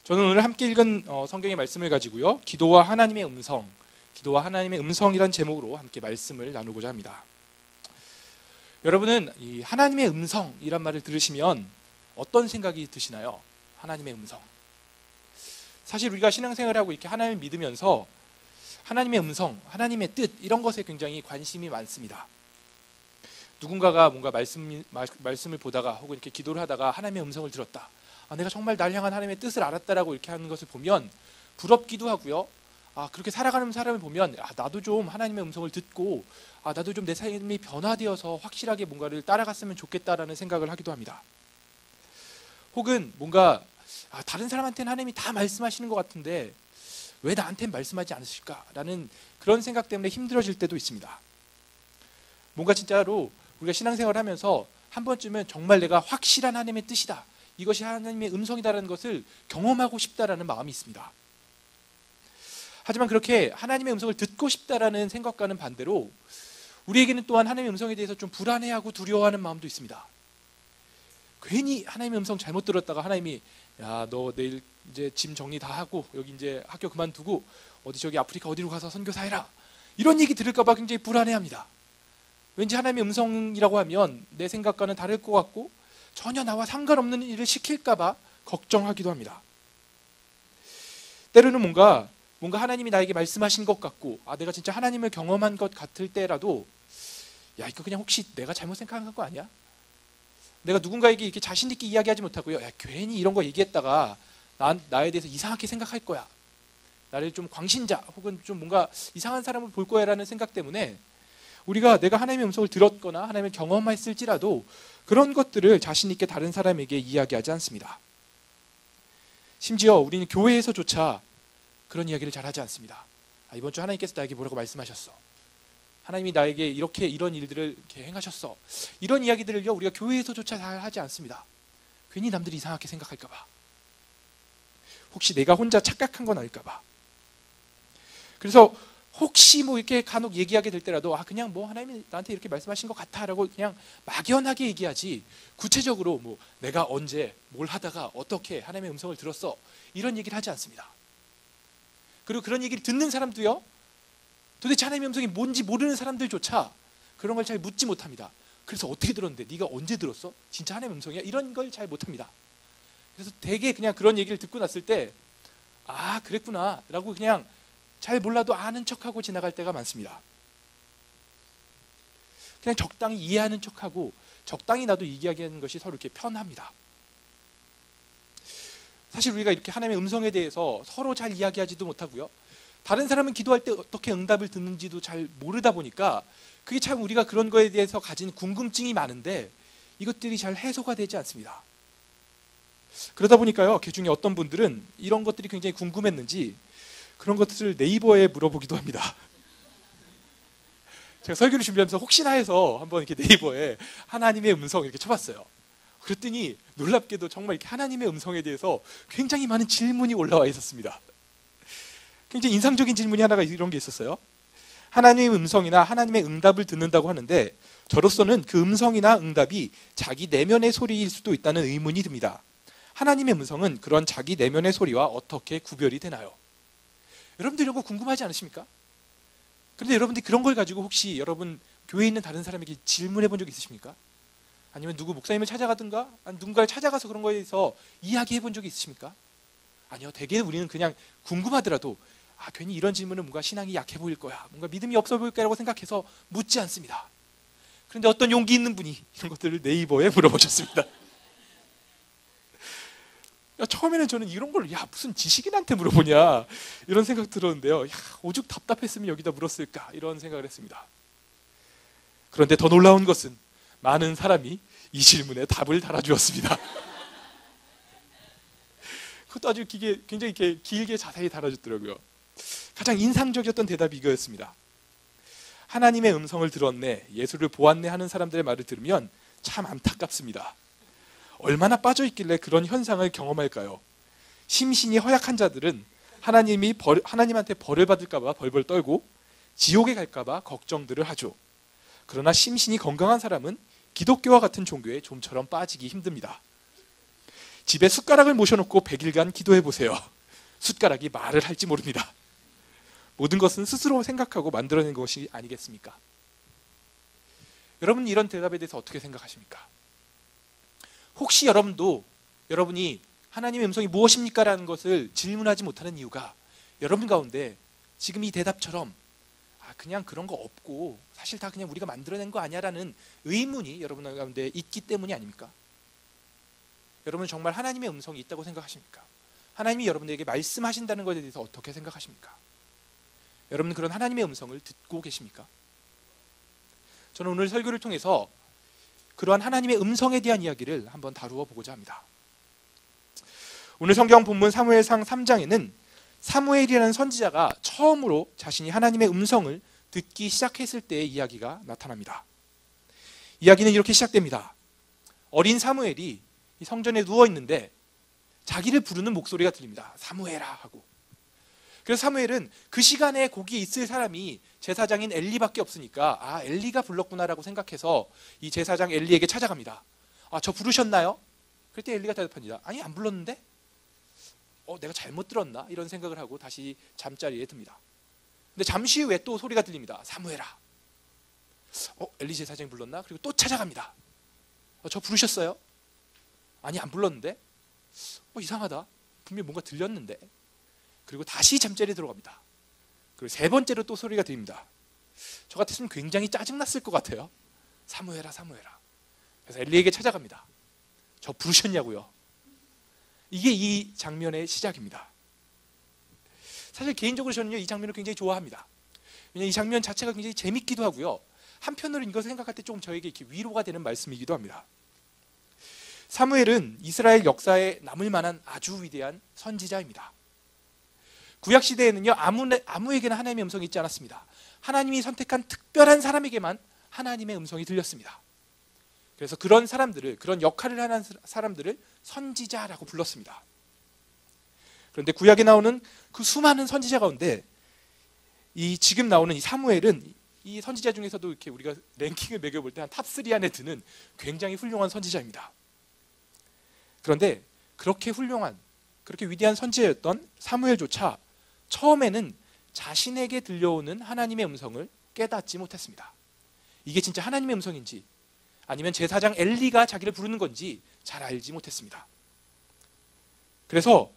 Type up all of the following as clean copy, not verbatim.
저는 오늘 함께 읽은 성경의 말씀을 가지고요. 기도와 하나님의 음성이란 제목으로 함께 말씀을 나누고자 합니다. 여러분은 이 하나님의 음성이란 말을 들으시면 어떤 생각이 드시나요? 하나님의 음성. 사실 우리가 신앙생활하고 이렇게 하나님을 믿으면서 하나님의 음성, 하나님의 뜻 이런 것에 굉장히 관심이 많습니다. 누군가가 뭔가 말씀을 보다가 혹은 이렇게 기도를 하다가 하나님의 음성을 들었다. 내가 정말 날 향한 하나님의 뜻을 알았다라고 이렇게 하는 것을 보면 부럽기도 하고요. 그렇게 살아가는 사람을 보면 나도 좀 하나님의 음성을 듣고 나도 좀 내 삶이 변화되어서 확실하게 뭔가를 따라갔으면 좋겠다라는 생각을 하기도 합니다. 혹은 뭔가 다른 사람한테는 하나님이 다 말씀하시는 것 같은데 왜 나한테는 말씀하지 않으실까라는 그런 생각 때문에 힘들어질 때도 있습니다. 뭔가 진짜로 우리가 신앙생활을 하면서 한 번쯤은 정말 내가 확실한 하나님의 뜻이다, 이것이 하나님의 음성이다라는 것을 경험하고 싶다라는 마음이 있습니다. 하지만 그렇게 하나님의 음성을 듣고 싶다라는 생각과는 반대로 우리에게는 또한 하나님의 음성에 대해서 좀 불안해하고 두려워하는 마음도 있습니다. 괜히 하나님의 음성 잘못 들었다가 하나님이 너 내일 이제 짐 정리 다 하고 여기 이제 학교 그만두고 저기 아프리카 어디로 가서 선교사해라, 이런 얘기 들을까 봐 굉장히 불안해합니다. 왠지 하나님의 음성이라고 하면 내 생각과는 다를 것 같고 전혀 나와 상관없는 일을 시킬까 봐 걱정하기도 합니다. 때로는 뭔가 하나님이 나에게 말씀하신 것 같고 내가 진짜 하나님을 경험한 것 같을 때라도 이거 그냥 혹시 내가 잘못 생각한 거 아니야? 내가 누군가에게 이렇게 자신 있게 이야기하지 못하고요, 괜히 이런 거 얘기했다가 나에 대해서 이상하게 생각할 거야, 나를 좀 광신자 혹은 좀 뭔가 이상한 사람을 볼 거야 라는 생각 때문에 우리가 내가 하나님의 음성을 들었거나 하나님을 경험했을지라도 그런 것들을 자신 있게 다른 사람에게 이야기하지 않습니다. 심지어 우리는 교회에서조차 그런 이야기를 잘 하지 않습니다. 이번 주 하나님께서 나에게 뭐라고 말씀하셨어, 하나님이 나에게 이런 일들을 이렇게 행하셨어, 이런 이야기들을요 우리가 교회에서조차 잘 하지 않습니다. 괜히 남들이 이상하게 생각할까 봐, 혹시 내가 혼자 착각한 건 아닐까 봐. 그래서 혹시 이렇게 간혹 얘기하게 될 때라도 그냥 하나님이 나한테 이렇게 말씀하신 것 같아라고 그냥 막연하게 얘기하지, 구체적으로 내가 언제 뭘 하다가 어떻게 하나님의 음성을 들었어, 이런 얘기를 하지 않습니다. 그리고 그런 얘기를 듣는 사람도요, 도대체 하나님의 음성이 뭔지 모르는 사람들조차 그런 걸 잘 묻지 못합니다. 그래서 어떻게 들었는데, 네가 언제 들었어? 진짜 하나님의 음성이야? 이런 걸 잘 못합니다. 그래서 되게 그냥 그런 얘기를 듣고 났을 때 그랬구나 라고 그냥 잘 몰라도 아는 척하고 지나갈 때가 많습니다. 그냥 적당히 이해하는 척하고 적당히 나도 이야기하는 것이 서로 이렇게 편합니다. 사실 우리가 이렇게 하나님의 음성에 대해서 서로 잘 이야기하지도 못하고요, 다른 사람은 기도할 때 어떻게 응답을 듣는지도 잘 모르다 보니까 그게 참 우리가 그런 거에 대해서 가진 궁금증이 많은데 이것들이 잘 해소가 되지 않습니다. 그러다 보니까요, 그 중에 어떤 분들은 이런 것들이 굉장히 궁금했는지 그런 것들을 네이버에 물어보기도 합니다. 제가 설교를 준비하면서 혹시나 해서 한번 이렇게 네이버에 하나님의 음성 이렇게 쳐봤어요. 그랬더니 놀랍게도 정말 이렇게 하나님의 음성에 대해서 굉장히 많은 질문이 올라와 있었습니다. 굉장히 인상적인 질문이 하나가 이런 게 있었어요. 하나님의 음성이나 하나님의 응답을 듣는다고 하는데 저로서는 그 음성이나 응답이 자기 내면의 소리일 수도 있다는 의문이 듭니다. 하나님의 음성은 그런 자기 내면의 소리와 어떻게 구별이 되나요? 여러분들 이런 거 궁금하지 않으십니까? 그런데 여러분들이 그런 걸 가지고 혹시 여러분 교회에 있는 다른 사람에게 질문해 본 적 있으십니까? 아니면 누구 목사님을 찾아가든가 누군가를 찾아가서 그런 거에 대해서 이야기해 본 적이 있으십니까? 아니요, 대개 우리는 그냥 궁금하더라도 괜히 이런 질문은 뭔가 신앙이 약해 보일 거야, 뭔가 믿음이 없어 보일 거라고 생각해서 묻지 않습니다. 그런데 어떤 용기 있는 분이 이런 것들을 네이버에 물어보셨습니다. 처음에는 저는 이런 걸 무슨 지식인한테 물어보냐 이런 생각 들었는데요, 오죽 답답했으면 여기다 물었을까 이런 생각을 했습니다. 그런데 더 놀라운 것은 많은 사람이 이 질문에 답을 달아주었습니다. 그것도 아주 굉장히 길게 자세히 달아줬더라고요. 가장 인상적이었던 대답이 이거였습니다. 하나님의 음성을 들었네, 예수를 보았네 하는 사람들의 말을 들으면 참 안타깝습니다. 얼마나 빠져있길래 그런 현상을 경험할까요? 심신이 허약한 자들은 하나님한테 벌을 받을까 봐 벌벌 떨고 지옥에 갈까 봐 걱정들을 하죠. 그러나 심신이 건강한 사람은 기독교와 같은 종교에 좀처럼 빠지기 힘듭니다. 집에 숟가락을 모셔놓고 100일간 기도해 보세요. 숟가락이 말을 할지 모릅니다. 모든 것은 스스로 생각하고 만들어낸 것이 아니겠습니까? 여러분, 이런 대답에 대해서 어떻게 생각하십니까? 혹시 여러분이 하나님의 음성이 무엇입니까? 라는 것을 질문하지 못하는 이유가 여러분 가운데 지금 이 대답처럼 그냥 그런 거 없고 사실 다 그냥 우리가 만들어낸 거 아니야 라는 의문이 여러분 가운데 있기 때문이 아닙니까? 여러분 정말 하나님의 음성이 있다고 생각하십니까? 하나님이 여러분에게 말씀하신다는 것에 대해서 어떻게 생각하십니까? 여러분 그런 하나님의 음성을 듣고 계십니까? 저는 오늘 설교를 통해서 그러한 하나님의 음성에 대한 이야기를 한번 다루어 보고자 합니다. 오늘 성경 본문 사무엘상 3장에는 사무엘이라는 선지자가 처음으로 자신이 하나님의 음성을 듣기 시작했을 때의 이야기가 나타납니다. 이야기는 이렇게 시작됩니다. 어린 사무엘이 성전에 누워 있는데 자기를 부르는 목소리가 들립니다. 사무엘아 하고. 그래서 사무엘은 그 시간에 거기에 있을 사람이 제사장인 엘리밖에 없으니까 엘리가 불렀구나라고 생각해서 이 제사장 엘리에게 찾아갑니다. 저 부르셨나요? 그때 엘리가 대답합니다. 아니, 안 불렀는데? 내가 잘못 들었나? 이런 생각을 하고 다시 잠자리에 듭니다. 근데 잠시 후에 또 소리가 들립니다. 사무엘아. 엘리 제사장이 불렀나? 그리고 또 찾아갑니다. 저 부르셨어요? 아니, 안 불렀는데? 이상하다. 분명히 뭔가 들렸는데. 그리고 다시 잠자리에 들어갑니다. 그리고 세 번째로 또 소리가 들립니다. 저 같았으면 굉장히 짜증났을 것 같아요. 사무엘아, 사무엘아. 그래서 엘리에게 찾아갑니다. 저 부르셨냐고요? 이게 이 장면의 시작입니다. 사실 개인적으로 저는요, 이 장면을 굉장히 좋아합니다. 왜냐하면 이 장면 자체가 굉장히 재밌기도 하고요. 한편으로는 이것을 생각할 때 조금 저에게 이렇게 위로가 되는 말씀이기도 합니다. 사무엘은 이스라엘 역사에 남을 만한 아주 위대한 선지자입니다. 구약 시대에는요, 아무에게나 하나님의 음성이 있지 않았습니다. 하나님이 선택한 특별한 사람에게만 하나님의 음성이 들렸습니다. 그래서 그런 사람들을, 그런 역할을 하는 사람들을 선지자라고 불렀습니다. 그런데 구약에 나오는 그 수많은 선지자 가운데 지금 나오는 이 사무엘은 이 선지자 중에서도 이렇게 우리가 랭킹을 매겨볼 때 한 탑3 안에 드는 굉장히 훌륭한 선지자입니다. 그런데 그렇게 훌륭한, 그렇게 위대한 선지자였던 사무엘조차 처음에는 자신에게 들려오는 하나님의 음성을 깨닫지 못했습니다. 이게 진짜 하나님의 음성인지 아니면 제사장 엘리가 자기를 부르는 건지 잘 알지 못했습니다. 그래서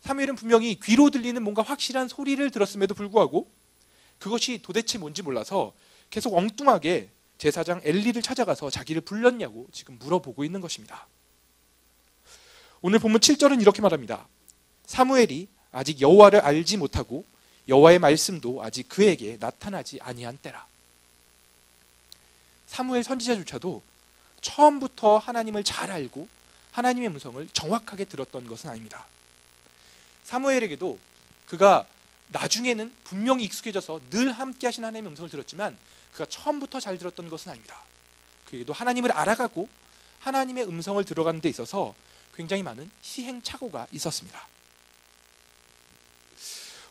사무엘은 분명히 귀로 들리는 뭔가 확실한 소리를 들었음에도 불구하고 그것이 도대체 뭔지 몰라서 계속 엉뚱하게 제사장 엘리를 찾아가서 자기를 불렀냐고 지금 물어보고 있는 것입니다. 오늘 본문 7절은 이렇게 말합니다. 사무엘이 아직 여호와를 알지 못하고 여호와의 말씀도 아직 그에게 나타나지 아니한 때라. 사무엘 선지자조차도 처음부터 하나님을 잘 알고 하나님의 음성을 정확하게 들었던 것은 아닙니다. 사무엘에게도 그가 나중에는 분명히 익숙해져서 늘 함께 하신 하나님의 음성을 들었지만 그가 처음부터 잘 들었던 것은 아닙니다. 그에게도 하나님을 알아가고 하나님의 음성을 들어가는 데 있어서 굉장히 많은 시행착오가 있었습니다.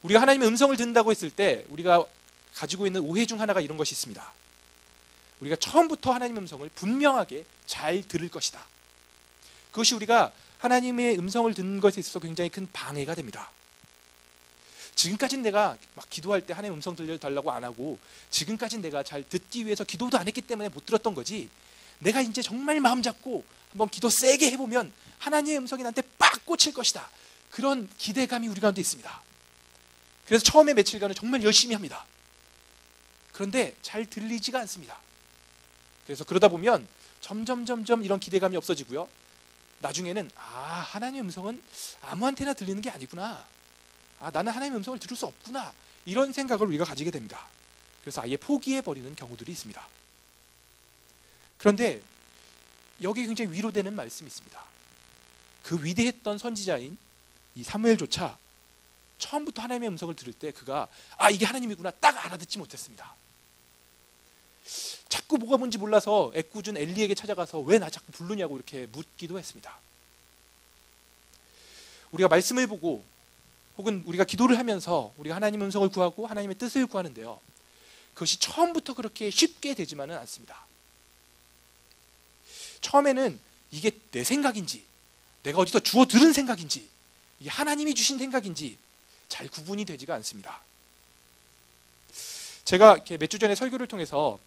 우리가 하나님의 음성을 듣는다고 했을 때 우리가 가지고 있는 오해 중 하나가 이런 것이 있습니다. 우리가 처음부터 하나님의 음성을 분명하게 잘 들을 것이다. 그것이 우리가 하나님의 음성을 듣는 것에 있어서 굉장히 큰 방해가 됩니다. 지금까지는 내가 막 기도할 때 하나님의 음성 들려달라고 안 하고 지금까지는 내가 잘 듣기 위해서 기도도 안 했기 때문에 못 들었던 거지, 내가 이제 정말 마음 잡고 한번 기도 세게 해보면 하나님의 음성이 나한테 빡 꽂힐 것이다. 그런 기대감이 우리 가운데 있습니다. 그래서 처음에 며칠간은 정말 열심히 합니다. 그런데 잘 들리지가 않습니다. 그래서 그러다 보면 점점 이런 기대감이 없어지고요. 나중에는 하나님의 음성은 아무한테나 들리는 게 아니구나. 나는 하나님의 음성을 들을 수 없구나. 이런 생각을 우리가 가지게 됩니다. 그래서 아예 포기해버리는 경우들이 있습니다. 그런데 여기 굉장히 위로되는 말씀이 있습니다. 그 위대했던 선지자인 이 사무엘조차 처음부터 하나님의 음성을 들을 때 그가 이게 하나님이구나 딱 알아듣지 못했습니다. 자꾸 뭐가 뭔지 몰라서 애꿎은 엘리에게 찾아가서 왜 나 자꾸 부르냐고 이렇게 묻기도 했습니다. 우리가 말씀을 보고 혹은 우리가 기도를 하면서 우리가 하나님의 음성을 구하고 하나님의 뜻을 구하는데요, 그것이 처음부터 그렇게 쉽게 되지만은 않습니다. 처음에는 이게 내 생각인지 내가 어디서 주워 들은 생각인지, 이게 하나님이 주신 생각인지 잘 구분이 되지가 않습니다. 제가 이렇게 몇 주 전에 설교를 통해서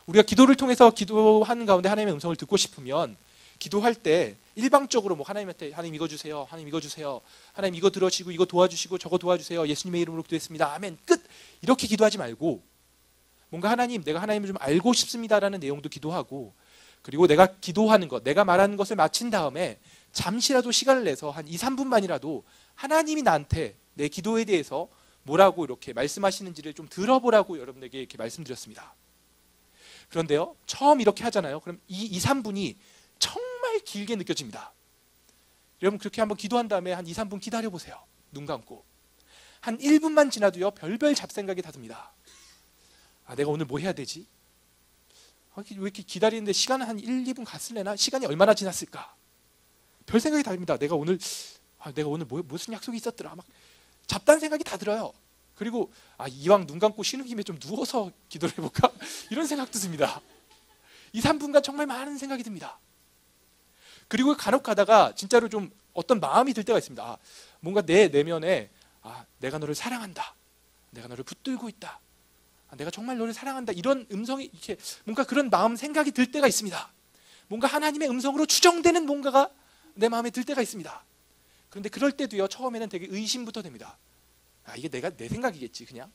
우리가 기도를 통해서 기도하는 가운데 하나님의 음성을 듣고 싶으면 기도할 때 일방적으로 뭐 하나님한테 하나님 이거 주세요, 하나님 이거 주세요, 하나님 이거 들어주시고 이거 도와주시고 저거 도와주세요, 예수님의 이름으로 기도했습니다, 아멘, 끝, 이렇게 기도하지 말고 뭔가 하나님, 내가 하나님을 좀 알고 싶습니다라는 내용도 기도하고, 그리고 내가 기도하는 것, 내가 말하는 것을 마친 다음에 잠시라도 시간을 내서 한 2, 3분만이라도 하나님이 나한테 내 기도에 대해서 뭐라고 이렇게 말씀하시는지를 좀 들어보라고 여러분에게 이렇게 말씀드렸습니다. 그런데요, 처음 이렇게 하잖아요. 그럼 이 2, 3분이 정말 길게 느껴집니다. 여러분 그렇게 한번 기도한 다음에 한 2, 3분 기다려보세요. 눈 감고. 한 1분만 지나도요, 별별 잡생각이 다 듭니다. 아, 내가 오늘 뭐 해야 되지? 왜 이렇게 기다리는데 시간은 한 1, 2분 갔을래나? 시간이 얼마나 지났을까? 별 생각이 다 듭니다. 내가 오늘 무슨 약속이 있었더라? 막 잡다한 생각이 다 들어요. 그리고 이왕 눈 감고 쉬는 김에 좀 누워서 기도를 해볼까? 이런 생각도 듭니다. 2, 3분간 정말 많은 생각이 듭니다. 그리고 간혹 가다가 진짜로 좀 어떤 마음이 들 때가 있습니다. 뭔가 내 내면에 내가 너를 사랑한다, 내가 너를 붙들고 있다, 내가 정말 너를 사랑한다, 이런 음성이 이렇게 뭔가 그런 마음 생각이 들 때가 있습니다. 뭔가 하나님의 음성으로 추정되는 뭔가가 내 마음에 들 때가 있습니다. 그런데 그럴 때도요, 처음에는 되게 의심부터 됩니다. 이게 내 생각이겠지, 그냥.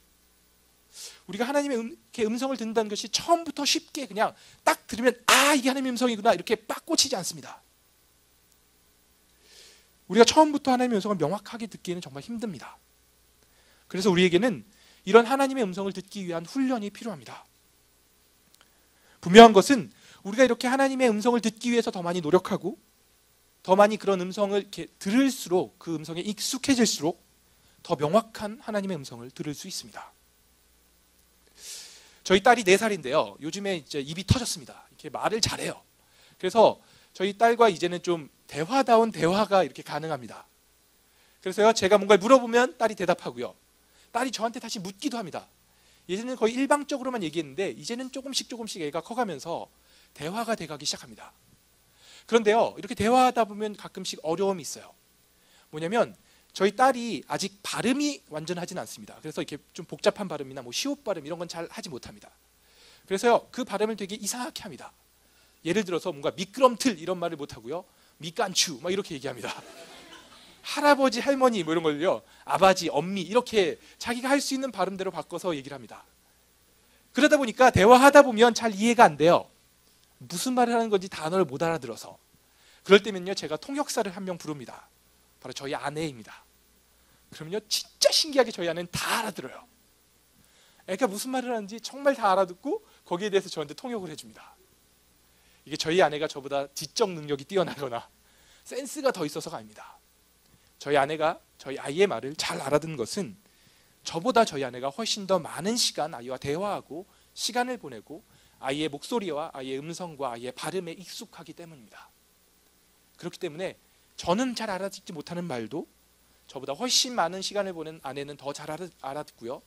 우리가 하나님의 이렇게 음성을 듣는다는 것이 처음부터 쉽게 그냥 딱 들으면 이게 하나님의 음성이구나 이렇게 빡 꽂히지 않습니다. 우리가 처음부터 하나님의 음성을 명확하게 듣기에는 정말 힘듭니다. 그래서 우리에게는 이런 하나님의 음성을 듣기 위한 훈련이 필요합니다. 분명한 것은 우리가 이렇게 하나님의 음성을 듣기 위해서 더 많이 노력하고 더 많이 그런 음성을 이렇게 들을수록, 그 음성에 익숙해질수록 더 명확한 하나님의 음성을 들을 수 있습니다. 저희 딸이 4살인데요. 요즘에 이제 입이 터졌습니다. 이렇게 말을 잘해요. 그래서 저희 딸과 이제는 좀 대화다운 대화가 이렇게 가능합니다. 그래서요, 제가 뭔가를 물어보면 딸이 대답하고요. 딸이 저한테 다시 묻기도 합니다. 예전에는 거의 일방적으로만 얘기했는데 이제는 조금씩 애가 커가면서 대화가 돼가기 시작합니다. 그런데요, 이렇게 대화하다 보면 가끔씩 어려움이 있어요. 뭐냐면 저희 딸이 아직 발음이 완전하진 않습니다. 그래서 이렇게 좀 복잡한 발음이나 뭐 시옷 발음 이런 건 잘 하지 못합니다. 그래서요, 그 발음을 되게 이상하게 합니다. 예를 들어서 뭔가 미끄럼틀 이런 말을 못하고요, 미깐추 막 이렇게 얘기합니다. 할아버지, 할머니 뭐 이런 걸요, 아바지, 엄미 이렇게 자기가 할 수 있는 발음대로 바꿔서 얘기를 합니다. 그러다 보니까 대화하다 보면 잘 이해가 안 돼요. 무슨 말을 하는 건지 단어를 못 알아들어서. 그럴 때면요, 제가 통역사를 한 명 부릅니다. 바로 저희 아내입니다. 그러면요, 진짜 신기하게 저희 아내는 다 알아들어요. 애가 무슨 말을 하는지 정말 다 알아듣고 거기에 대해서 저한테 통역을 해줍니다. 이게 저희 아내가 저보다 지적 능력이 뛰어나거나 센스가 더 있어서가 아닙니다. 저희 아내가 저희 아이의 말을 잘 알아듣는 것은 저보다 저희 아내가 훨씬 더 많은 시간 아이와 대화하고 시간을 보내고 아이의 목소리와 아이의 음성과 아이의 발음에 익숙하기 때문입니다. 그렇기 때문에 저는 잘 알아듣지 못하는 말도 저보다 훨씬 많은 시간을 보낸 아내는 더 잘 알아듣고요.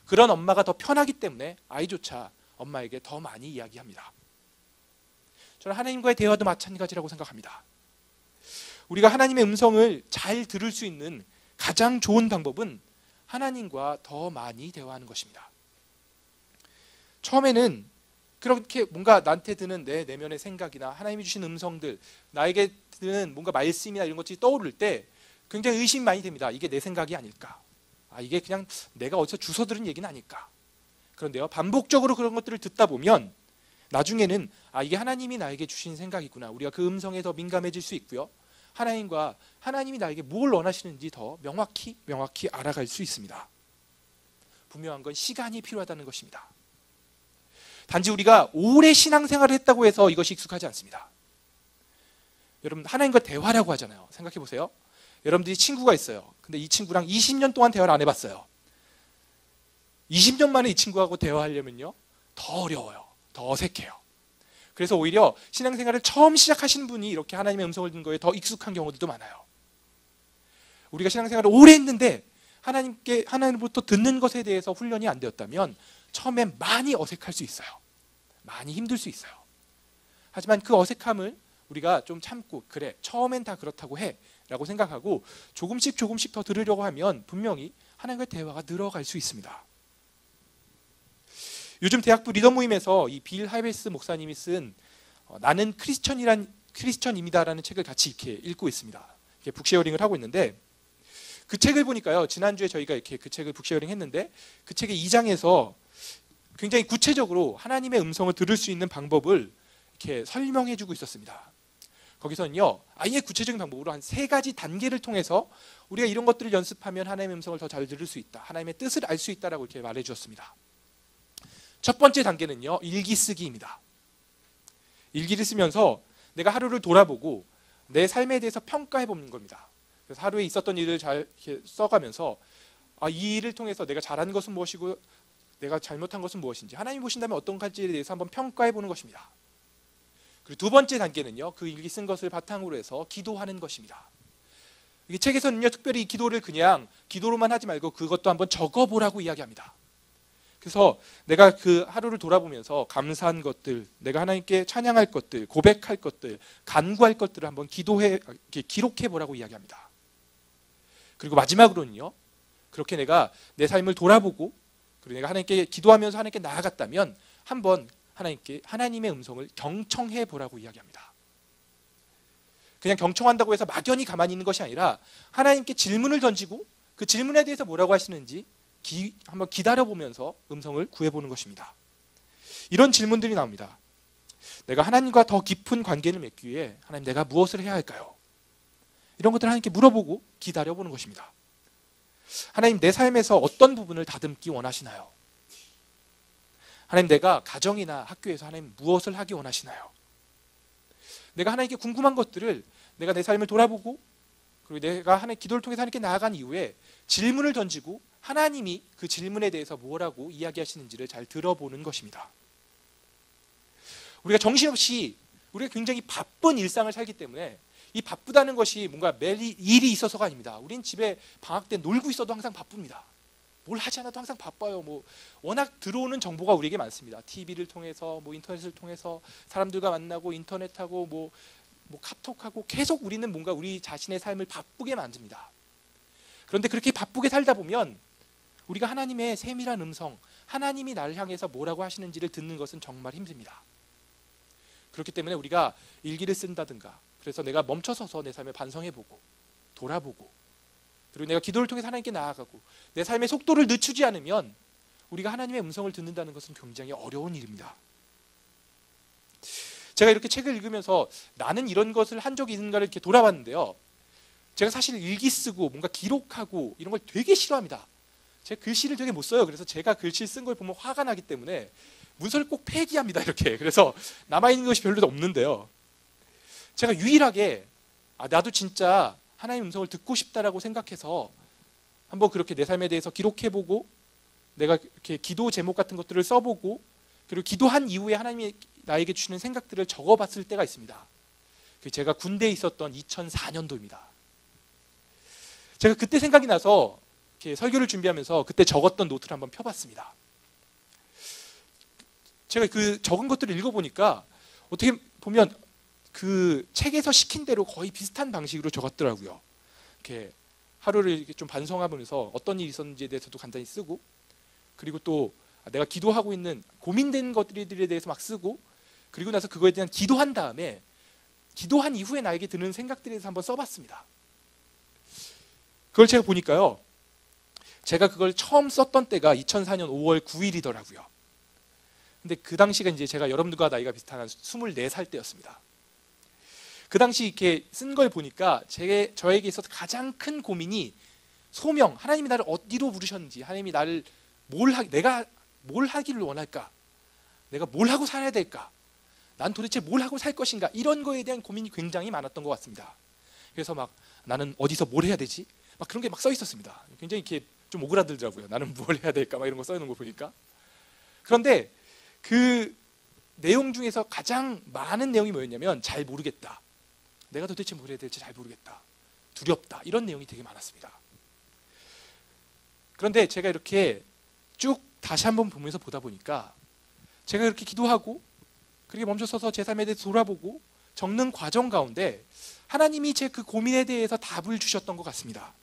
그런 엄마가 더 편하기 때문에 아이조차 엄마에게 더 많이 이야기합니다. 저는 하나님과의 대화도 마찬가지라고 생각합니다. 우리가 하나님의 음성을 잘 들을 수 있는 가장 좋은 방법은 하나님과 더 많이 대화하는 것입니다. 처음에는 그렇게 뭔가 나한테 드는 내 내면의 생각이나 하나님이 주신 음성들, 나에게 드는 뭔가 말씀이나 이런 것들이 떠오를 때 굉장히 의심이 많이 됩니다. 이게 내 생각이 아닐까? 이게 그냥 내가 어디서 주워 들은 얘기는 아닐까? 그런데요, 반복적으로 그런 것들을 듣다 보면 나중에는 이게 하나님이 나에게 주신 생각이구나. 우리가 그 음성에 더 민감해질 수 있고요. 하나님이 나에게 뭘 원하시는지 더 명확히 알아갈 수 있습니다. 분명한 건 시간이 필요하다는 것입니다. 단지 우리가 오래 신앙생활을 했다고 해서 이것이 익숙하지 않습니다. 여러분, 하나님과 대화라고 하잖아요. 생각해 보세요. 여러분들이 친구가 있어요. 근데 이 친구랑 20년 동안 대화를 안 해봤어요. 20년 만에 이 친구하고 대화하려면요, 더 어려워요. 더 어색해요. 그래서 오히려 신앙생활을 처음 시작하신 분이 이렇게 하나님의 음성을 듣는 거에 더 익숙한 경우들도 많아요. 우리가 신앙생활을 오래 했는데 하나님으로부터 듣는 것에 대해서 훈련이 안 되었다면 처음엔 많이 어색할 수 있어요. 많이 힘들 수 있어요. 하지만 그 어색함을 우리가 좀 참고 그래 처음엔 다 그렇다고 해 라고 생각하고 조금씩 더 들으려고 하면 분명히 하나님과의 대화가 늘어갈 수 있습니다. 요즘 대학부 리더 모임에서 이 빌 하이베스 목사님이 쓴 나는 크리스천입니다라는 책을 같이 이렇게 읽고 있습니다. 이렇게 북쉐어링을 하고 있는데 그 책을 보니까요. 지난주에 저희가 이렇게 그 책을 북쉐어링 했는데 그 책의 2장에서 굉장히 구체적으로 하나님의 음성을 들을 수 있는 방법을 이렇게 설명해 주고 있었습니다. 거기서는요. 아예 구체적인 방법으로 한 3가지 단계를 통해서 우리가 이런 것들을 연습하면 하나님의 음성을 더 잘 들을 수 있다. 하나님의 뜻을 알 수 있다라고 이렇게 말해 주셨습니다. 첫 번째 단계는요. 일기 쓰기입니다. 일기를 쓰면서 내가 하루를 돌아보고 내 삶에 대해서 평가해 보는 겁니다. 그래서 하루에 있었던 일을 잘 이렇게 써가면서 이 일을 통해서 내가 잘한 것은 무엇이고 내가 잘못한 것은 무엇인지 하나님이 보신다면 어떤 가지에 대해서 한번 평가해 보는 것입니다. 그리고 두 번째 단계는요. 그 일기 쓴 것을 바탕으로 해서 기도하는 것입니다. 이 책에서는요. 특별히 기도를 그냥 기도로만 하지 말고 그것도 한번 적어보라고 이야기합니다. 그래서 내가 그 하루를 돌아보면서 감사한 것들, 내가 하나님께 찬양할 것들, 고백할 것들, 간구할 것들을 한번 기록해 보라고 이야기합니다. 그리고 마지막으로는요. 그렇게 내가 내 삶을 돌아보고 그리고 내가 하나님께 기도하면서 하나님께 나아갔다면 한번 하나님의 음성을 경청해 보라고 이야기합니다. 그냥 경청한다고 해서 막연히 가만히 있는 것이 아니라 하나님께 질문을 던지고 그 질문에 대해서 뭐라고 하시는지 한번 기다려보면서 음성을 구해보는 것입니다. 이런 질문들이 나옵니다. 내가 하나님과 더 깊은 관계를 맺기 위해 하나님 내가 무엇을 해야 할까요? 이런 것들을 하나님께 물어보고 기다려보는 것입니다. 하나님 내 삶에서 어떤 부분을 다듬기 원하시나요? 하나님 내가 가정이나 학교에서 하나님 무엇을 하기 원하시나요? 내가 하나님께 궁금한 것들을 내가 내 삶을 돌아보고 그리고 내가 하나님 기도를 통해서 하나님께 나아간 이후에 질문을 던지고 하나님이 그 질문에 대해서 뭐라고 이야기하시는지를 잘 들어보는 것입니다. 우리가 정신없이 우리가 굉장히 바쁜 일상을 살기 때문에 이 바쁘다는 것이 뭔가 매일 일이 있어서가 아닙니다. 우린 집에 방학 때 놀고 있어도 항상 바쁩니다. 뭘 하지 않아도 항상 바빠요. 워낙 들어오는 정보가 우리에게 많습니다. TV를 통해서 인터넷을 통해서 사람들과 만나고 인터넷하고 카톡하고 계속 우리는 뭔가 우리 자신의 삶을 바쁘게 만듭니다. 그런데 그렇게 바쁘게 살다 보면 우리가 하나님의 세밀한 음성, 하나님이 나를 향해서 뭐라고 하시는지를 듣는 것은 정말 힘듭니다. 그렇기 때문에 우리가 일기를 쓴다든가 그래서 내가 멈춰서서 내 삶을 반성해보고 돌아보고 그리고 내가 기도를 통해서 하나님께 나아가고 내 삶의 속도를 늦추지 않으면 우리가 하나님의 음성을 듣는다는 것은 굉장히 어려운 일입니다. 제가 이렇게 책을 읽으면서 나는 이런 것을 한 적이 있는가를 이렇게 돌아봤는데요. 제가 사실 일기 쓰고 뭔가 기록하고 이런 걸 되게 싫어합니다. 제가 글씨를 되게 못 써요. 그래서 제가 글씨 쓴 걸 보면 화가 나기 때문에 문서를 꼭 폐기합니다. 이렇게. 그래서 남아있는 것이 별로 없는데요. 제가 유일하게 나도 진짜 하나님의 음성을 듣고 싶다라고 생각해서 한번 그렇게 내 삶에 대해서 기록해보고 내가 이렇게 기도 제목 같은 것들을 써보고 그리고 기도한 이후에 하나님이 나에게 주시는 생각들을 적어봤을 때가 있습니다. 제가 군대에 있었던 2004년도입니다. 제가 그때 생각이 나서 이렇게 설교를 준비하면서 그때 적었던 노트를 한번 펴봤습니다. 제가 그 적은 것들을 읽어보니까 어떻게 보면 그 책에서 시킨 대로 거의 비슷한 방식으로 적었더라고요. 이렇게 하루를 이렇게 좀 반성하면서 어떤 일이 있었는지에 대해서도 간단히 쓰고 그리고 또 내가 기도하고 있는 고민된 것들에 대해서 막 쓰고 그리고 나서 그거에 대한 기도한 다음에 기도한 이후에 나에게 드는 생각들에 대해서 한번 써봤습니다. 그걸 제가 보니까요. 제가 그걸 처음 썼던 때가 2004년 5월 9일이더라고요. 근데 그 당시가 이제 제가 여러분들과 나이가 비슷한 24살 때였습니다. 그 당시 이렇게 쓴 걸 보니까 저에게 있어서 가장 큰 고민이 소명, 하나님이 나를 어디로 부르셨는지, 하나님이 나를 내가 뭘 하기를 원할까? 내가 뭘 하고 살아야 될까? 난 도대체 뭘 하고 살 것인가? 이런 거에 대한 고민이 굉장히 많았던 것 같습니다. 그래서 막 나는 어디서 뭘 해야 되지? 막 그런 게 막 써 있었습니다. 굉장히 이렇게 좀 오그라들더라고요. 나는 뭘 해야 될까? 막 이런 거 써 있는 거 보니까. 그런데 그 내용 중에서 가장 많은 내용이 뭐였냐면 잘 모르겠다. 내가 도대체 뭘 해야 될지 잘 모르겠다. 두렵다. 이런 내용이 되게 많았습니다. 그런데 제가 이렇게 쭉 다시 한번 보면서 보다 보니까 제가 이렇게 기도하고 그렇게 멈춰서서 제 삶에 대해서 돌아보고 적는 과정 가운데 하나님이 제 그 고민에 대해서 답을 주셨던 것 같습니다.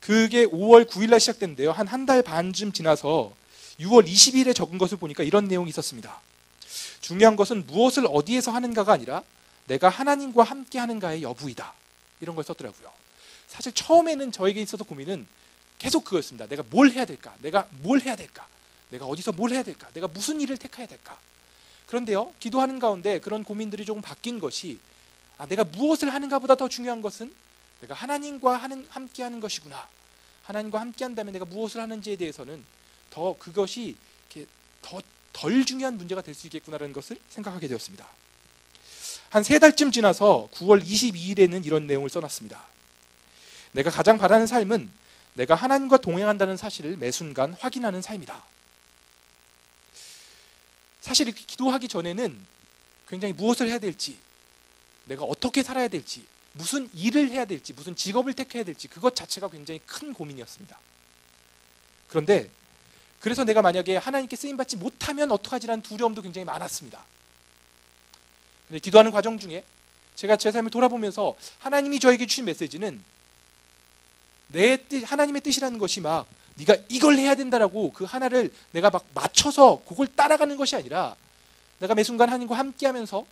그게 5월 9일 날 시작됐는데요. 한 달 반쯤 지나서 6월 20일에 적은 것을 보니까 이런 내용이 있었습니다. 중요한 것은 무엇을 어디에서 하는가가 아니라 내가 하나님과 함께 하는가의 여부이다. 이런 걸 썼더라고요. 사실 처음에는 저에게 있어서 고민은 계속 그거였습니다. 내가 뭘 해야 될까? 내가 뭘 해야 될까? 내가 어디서 뭘 해야 될까? 내가 무슨 일을 택해야 될까? 그런데요, 기도하는 가운데 그런 고민들이 조금 바뀐 것이 내가 무엇을 하는가보다 더 중요한 것은 내가 하나님과 함께 하는 것이구나. 하나님과 함께 한다면 내가 무엇을 하는지에 대해서는 더 그것이 더 덜 중요한 문제가 될 수 있겠구나라는 것을 생각하게 되었습니다. 한 3달쯤 지나서 9월 22일에는 이런 내용을 써놨습니다. 내가 가장 바라는 삶은 내가 하나님과 동행한다는 사실을 매 순간 확인하는 삶이다. 사실 이렇게 기도하기 전에는 굉장히 무엇을 해야 될지, 내가 어떻게 살아야 될지, 무슨 일을 해야 될지, 무슨 직업을 택해야 될지 그것 자체가 굉장히 큰 고민이었습니다. 그런데 그래서 내가 만약에 하나님께 쓰임받지 못하면 어떡하지라는 두려움도 굉장히 많았습니다. 근데 기도하는 과정 중에 제가 제 삶을 돌아보면서 하나님이 저에게 주신 메시지는 내 뜻, 하나님의 뜻이라는 것이 막 네가 이걸 해야 된다라고 그 하나를 내가 막 맞춰서 그걸 따라가는 것이 아니라 내가 매 순간 하나님과 함께하면서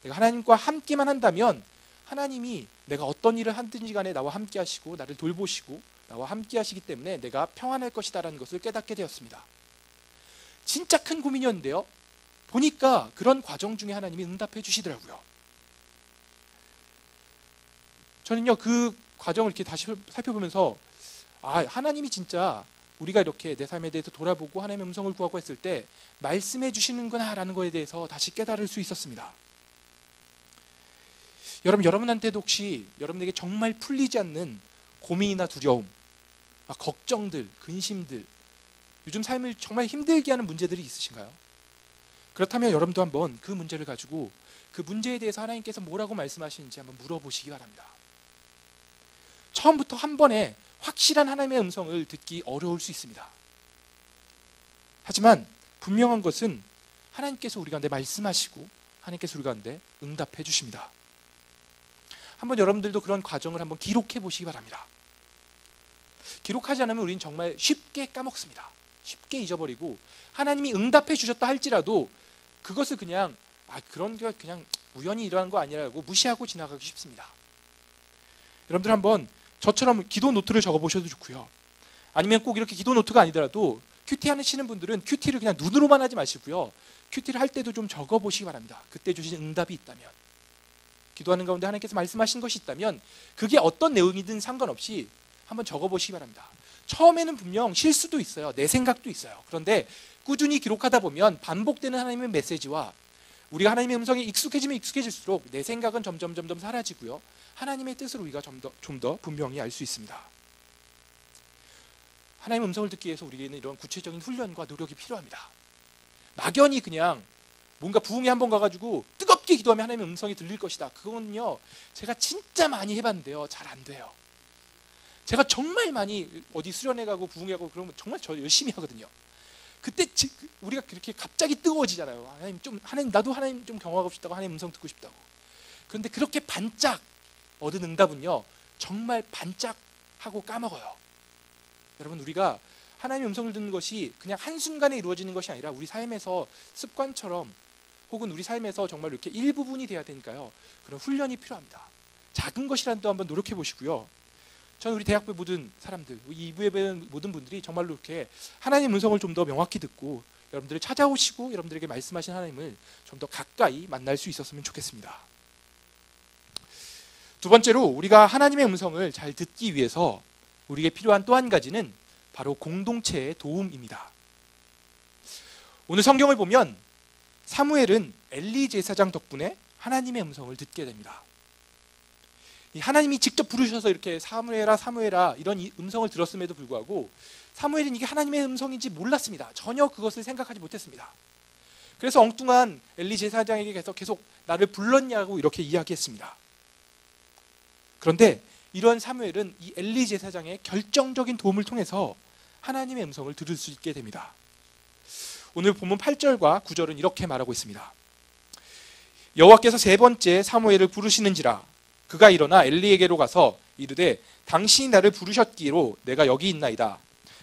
내가 하나님과 함께만 한다면 하나님이 내가 어떤 일을 하든지 간에 나와 함께 하시고 나를 돌보시고 나와 함께 하시기 때문에 내가 평안할 것이다라는 것을 깨닫게 되었습니다. 진짜 큰 고민이었는데요. 보니까 그런 과정 중에 하나님이 응답해 주시더라고요. 저는요, 그 과정을 이렇게 다시 살펴보면서 하나님이 진짜 우리가 이렇게 내 삶에 대해서 돌아보고 하나님의 음성을 구하고 했을 때 말씀해 주시는구나라는 것에 대해서 다시 깨달을 수 있었습니다. 여러분한테도 혹시 여러분에게 정말 풀리지 않는 고민이나 두려움, 걱정들, 근심들, 요즘 삶을 정말 힘들게 하는 문제들이 있으신가요? 그렇다면 여러분도 한번 그 문제를 가지고 그 문제에 대해서 하나님께서 뭐라고 말씀하시는지 한번 물어보시기 바랍니다. 처음부터 한 번에 확실한 하나님의 음성을 듣기 어려울 수 있습니다. 하지만 분명한 것은 하나님께서 우리 가운데 말씀하시고 하나님께서 우리 가운데 응답해 주십니다. 한번 여러분들도 그런 과정을 한번 기록해 보시기 바랍니다. 기록하지 않으면 우리는 정말 쉽게 까먹습니다. 쉽게 잊어버리고 하나님이 응답해 주셨다 할지라도 그것을 그냥 그런 게 그냥 우연히 일어난 거 아니라고 무시하고 지나가기 쉽습니다. 여러분들 한번 저처럼 기도 노트를 적어보셔도 좋고요. 아니면 꼭 이렇게 기도 노트가 아니더라도 큐티 하시는 분들은 큐티를 그냥 눈으로만 하지 마시고요. 큐티를 할 때도 좀 적어보시기 바랍니다. 그때 주신 응답이 있다면, 기도하는 가운데 하나님께서 말씀하신 것이 있다면 그게 어떤 내용이든 상관없이 한번 적어보시기 바랍니다. 처음에는 분명 실수도 있어요. 내 생각도 있어요. 그런데 꾸준히 기록하다 보면 반복되는 하나님의 메시지와 우리가 하나님의 음성에 익숙해지면 익숙해질수록 내 생각은 점점 사라지고요. 하나님의 뜻을 우리가 좀 더 분명히 알 수 있습니다. 하나님의 음성을 듣기 위해서 우리에게는 이런 구체적인 훈련과 노력이 필요합니다. 막연히 그냥 뭔가 부흥에 한번 가가지고 뜨겁게 기도하면 하나님의 음성이 들릴 것이다. 그건요, 제가 진짜 많이 해봤는데요, 잘 안 돼요. 제가 정말 많이 어디 수련회 가고 부흥회 가고 그러면 정말 저 열심히 하거든요. 그때 우리가 그렇게 갑자기 뜨거워지잖아요. 하나님 나도 하나님 좀 경험하고 싶다고, 하나님 음성 듣고 싶다고. 그런데 그렇게 반짝 얻은 응답은요, 정말 반짝하고 까먹어요. 여러분, 우리가 하나님의 음성을 듣는 것이 그냥 한순간에 이루어지는 것이 아니라 우리 삶에서 습관처럼 혹은 우리 삶에서 정말 이렇게 일부분이 돼야 되니까요, 그런 훈련이 필요합니다. 작은 것이라도 한번 노력해 보시고요. 저는 우리 대학부의 모든 사람들, 이 부의 모든 분들이 정말로 이렇게 하나님의 음성을 좀 더 명확히 듣고 여러분들을 찾아오시고 여러분들에게 말씀하신 하나님을 좀 더 가까이 만날 수 있었으면 좋겠습니다. 두 번째로, 우리가 하나님의 음성을 잘 듣기 위해서 우리에게 필요한 또 한 가지는 바로 공동체의 도움입니다. 오늘 성경을 보면 사무엘은 엘리 제사장 덕분에 하나님의 음성을 듣게 됩니다. 하나님이 직접 부르셔서 이렇게 사무엘아 이런 음성을 들었음에도 불구하고 사무엘은 이게 하나님의 음성인지 몰랐습니다. 전혀 그것을 생각하지 못했습니다. 그래서 엉뚱한 엘리 제사장에게 계속 나를 불렀냐고 이렇게 이야기했습니다. 그런데 이런 사무엘은 이 엘리 제사장의 결정적인 도움을 통해서 하나님의 음성을 들을 수 있게 됩니다. 오늘 본문 8절과 9절은 이렇게 말하고 있습니다. 여호와께서 세 번째 사무엘을 부르시는지라 그가 일어나 엘리에게로 가서 이르되 당신이 나를 부르셨기로 내가 여기 있나이다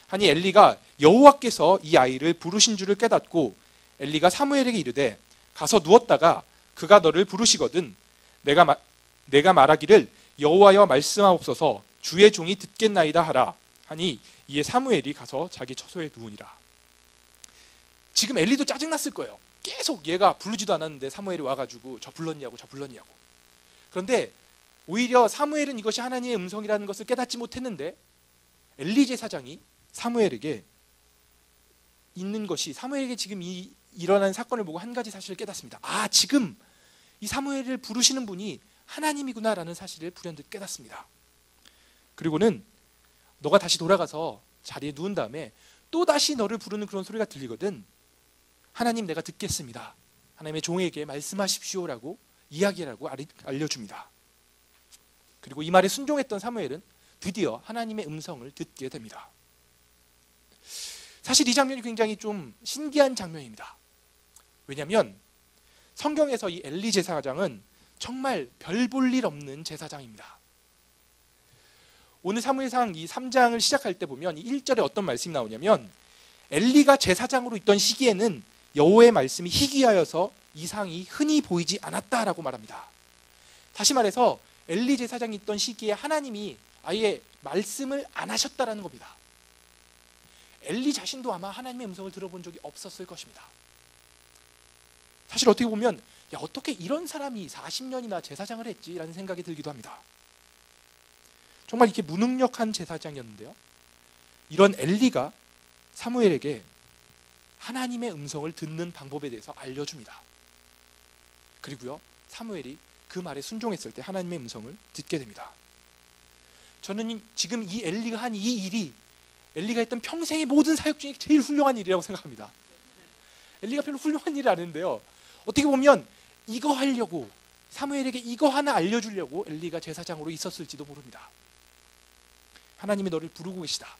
하니 엘리가 여호와께서 이 아이를 부르신 줄을 깨닫고 엘리가 사무엘에게 이르되 가서 누웠다가 그가 너를 부르시거든 내가 말하기를 여호와여 말씀하옵소서 주의 종이 듣겠나이다 하라 하니 이에 사무엘이 가서 자기 처소에 누우니라. 지금 엘리도 짜증났을 거예요. 계속 얘가 부르지도 않았는데 사무엘이 와가지고 저 불렀냐고. 그런데 오히려 사무엘은 이것이 하나님의 음성이라는 것을 깨닫지 못했는데 엘리 제사장이 사무엘에게 있는 것이 사무엘에게 지금 일어난 사건을 보고 한 가지 사실을 깨닫습니다. 아, 지금 이 사무엘을 부르시는 분이 하나님이구나라는 사실을 불현듯 깨닫습니다. 그리고는 너가 다시 돌아가서 자리에 누운 다음에 또 다시 너를 부르는 그런 소리가 들리거든. 하나님 내가 듣겠습니다. 하나님의 종에게 말씀하십시오라고 이야기라고 알려줍니다. 그리고 이 말에 순종했던 사무엘은 드디어 하나님의 음성을 듣게 됩니다. 사실 이 장면이 굉장히 좀 신기한 장면입니다. 왜냐하면 성경에서 이 엘리 제사장은 정말 별 볼 일 없는 제사장입니다. 오늘 사무엘상 이 3장을 시작할 때 보면 이 1절에 어떤 말씀이 나오냐면 엘리가 제사장으로 있던 시기에는 여호와의 말씀이 희귀하여서 이상이 흔히 보이지 않았다라고 말합니다. 다시 말해서 엘리 제사장이 있던 시기에 하나님이 아예 말씀을 안 하셨다라는 겁니다. 엘리 자신도 아마 하나님의 음성을 들어본 적이 없었을 것입니다. 사실 어떻게 보면 어떻게 이런 사람이 40년이나 제사장을 했지라는 생각이 들기도 합니다. 정말 이렇게 무능력한 제사장이었는데요, 이런 엘리가 사무엘에게 하나님의 음성을 듣는 방법에 대해서 알려줍니다. 그리고요, 사무엘이 그 말에 순종했을 때 하나님의 음성을 듣게 됩니다. 저는 지금 이 엘리가 한 이 일이 엘리가 했던 평생의 모든 사역 중에 제일 훌륭한 일이라고 생각합니다. 엘리가 별로 훌륭한 일을 안 했는데요, 어떻게 보면 이거 하려고, 사무엘에게 이거 하나 알려주려고 엘리가 제사장으로 있었을지도 모릅니다. 하나님이 너를 부르고 계시다.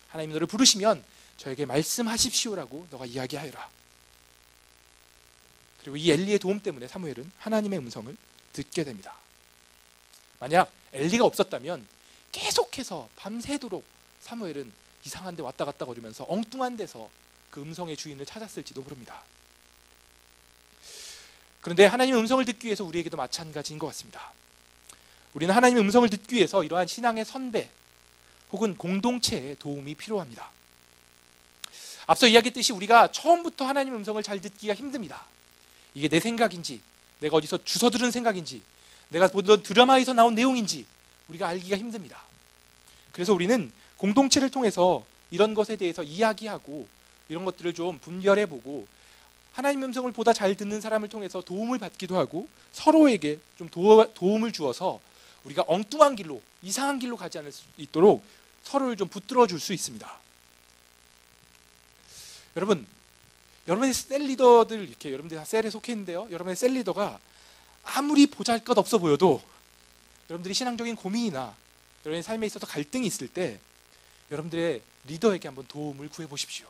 하나님이 너를 부르시면 저에게 말씀하십시오라고 너가 이야기하여라. 그리고 이 엘리의 도움 때문에 사무엘은 하나님의 음성을 듣게 됩니다. 만약 엘리가 없었다면 계속해서 밤새도록 사무엘은 이상한 데 왔다 갔다 거리면서 엉뚱한 데서 그 음성의 주인을 찾았을지도 모릅니다. 그런데 하나님의 음성을 듣기 위해서 우리에게도 마찬가지인 것 같습니다. 우리는 하나님의 음성을 듣기 위해서 이러한 신앙의 선배 혹은 공동체의 도움이 필요합니다. 앞서 이야기했듯이 우리가 처음부터 하나님의 음성을 잘 듣기가 힘듭니다. 이게 내 생각인지, 내가 어디서 주워 들은 생각인지, 내가 보던 드라마에서 나온 내용인지 우리가 알기가 힘듭니다. 그래서 우리는 공동체를 통해서 이런 것에 대해서 이야기하고 이런 것들을 좀 분별해보고 하나님의 음성을 보다 잘 듣는 사람을 통해서 도움을 받기도 하고 서로에게 좀 도움을 주어서 우리가 엉뚱한 길로, 이상한 길로 가지 않을 수 있도록 서로를 좀 붙들어 줄 수 있습니다. 여러분의 셀 리더들, 이렇게 여러분들이 다 셀에 속해 있는데요, 여러분의 셀 리더가 아무리 보잘것 없어 보여도 여러분들이 신앙적인 고민이나 여러분의 삶에 있어서 갈등이 있을 때 여러분들의 리더에게 한번 도움을 구해 보십시오.